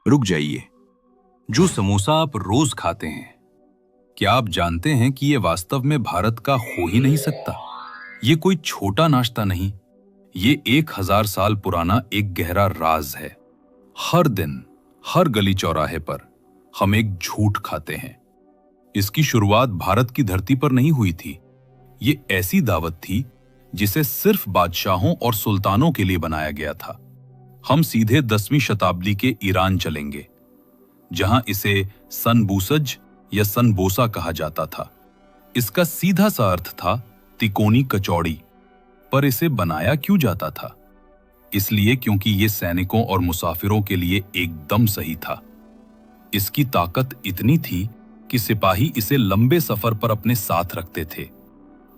रुक जाइए। जो समोसा आप रोज खाते हैं, क्या आप जानते हैं कि यह वास्तव में भारत का हो ही नहीं सकता? ये कोई छोटा नाश्ता नहीं, ये 1000 साल पुराना एक गहरा राज है। हर दिन, हर गली चौराहे पर हम एक झूठ खाते हैं। इसकी शुरुआत भारत की धरती पर नहीं हुई थी। ये ऐसी दावत थी जिसे सिर्फ बादशाहों और सुल्तानों के लिए बनाया गया था। हम सीधे 10वीं शताब्दी के ईरान चलेंगे, जहां इसे सनबूसज या सनबोसा कहा जाता था। इसका सीधा सा अर्थ था तिकोनी कचौड़ी। पर इसे बनाया क्यों जाता था? इसलिए क्योंकि ये सैनिकों और मुसाफिरों के लिए एकदम सही था। इसकी ताकत इतनी थी कि सिपाही इसे लंबे सफर पर अपने साथ रखते थे।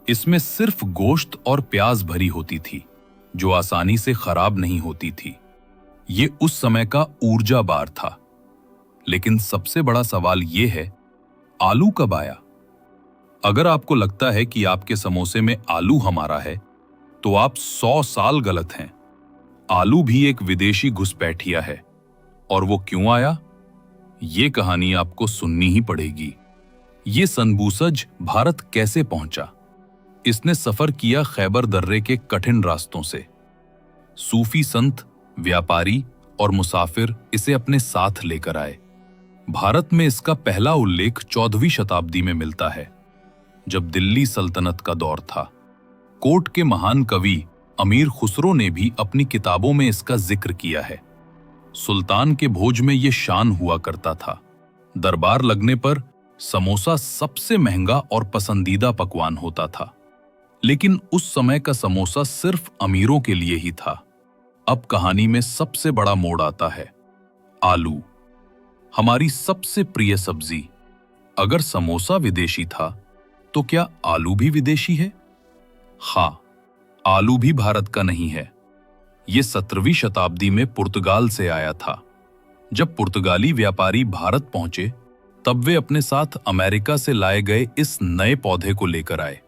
इसमें सिर्फ गोश्त और प्याज भरी होती थी, जो आसानी से खराब नहीं होती थी। ये उस समय का ऊर्जा बार था। लेकिन सबसे बड़ा सवाल यह है, आलू कब आया? अगर आपको लगता है कि आपके समोसे में आलू हमारा है, तो आप 100 साल गलत हैं। आलू भी एक विदेशी घुसपैठिया है। और वो क्यों आया? ये कहानी आपको सुननी ही पड़ेगी। ये सनबूसज भारत कैसे पहुंचा? इसने सफर किया खैबर दर्रे के कठिन रास्तों से। सूफी संत, व्यापारी और मुसाफिर इसे अपने साथ लेकर आए। भारत में इसका पहला उल्लेख 14वीं शताब्दी में मिलता है, जब दिल्ली सल्तनत का दौर था। कोट के महान कवि अमीर खुसरो ने भी अपनी किताबों में इसका जिक्र किया है। सुल्तान के भोज में यह शान हुआ करता था। दरबार लगने पर समोसा सबसे महंगा और पसंदीदा पकवान होता था। लेकिन उस समय का समोसा सिर्फ अमीरों के लिए ही था। अब कहानी में सबसे बड़ा मोड़ आता है, आलू, हमारी सबसे प्रिय सब्जी। अगर समोसा विदेशी था, तो क्या आलू भी विदेशी है? हाँ, आलू भी भारत का नहीं है। यह 17वीं शताब्दी में पुर्तगाल से आया था। जब पुर्तगाली व्यापारी भारत पहुंचे, तब वे अपने साथ अमेरिका से लाए गए इस नए पौधे को लेकर आए।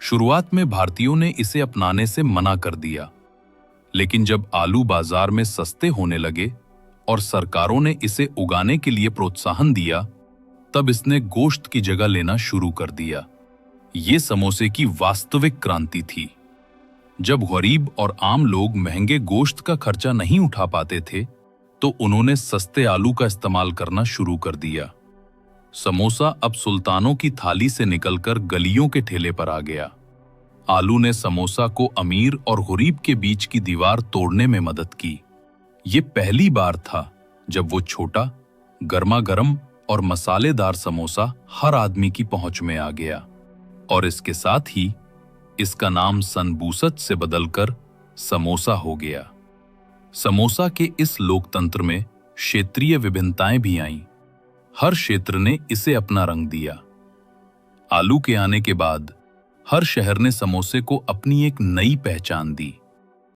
शुरुआत में भारतीयों ने इसे अपनाने से मना कर दिया, लेकिन जब आलू बाजार में सस्ते होने लगे और सरकारों ने इसे उगाने के लिए प्रोत्साहन दिया, तब इसने गोश्त की जगह लेना शुरू कर दिया। ये समोसे की वास्तविक क्रांति थी। जब गरीब और आम लोग महंगे गोश्त का खर्चा नहीं उठा पाते थे, तो उन्होंने सस्ते आलू का इस्तेमाल करना शुरू कर दिया। समोसा अब सुल्तानों की थाली से निकलकर गलियों के ठेले पर आ गया। आलू ने समोसा को अमीर और गरीब के बीच की दीवार तोड़ने में मदद की। ये पहली बार था जब वो छोटा, गर्मा-गर्म और मसालेदार समोसा हर आदमी की पहुंच में आ गया। और इसके साथ ही इसका नाम सनबूसज से बदलकर समोसा हो गया। समोसा के इस लोकतंत्र में क्षेत्रीय विभिन्नताएं भी आईं। हर क्षेत्र ने इसे अपना रंग दिया। आलू के आने के बाद हर शहर ने समोसे को अपनी एक नई पहचान दी।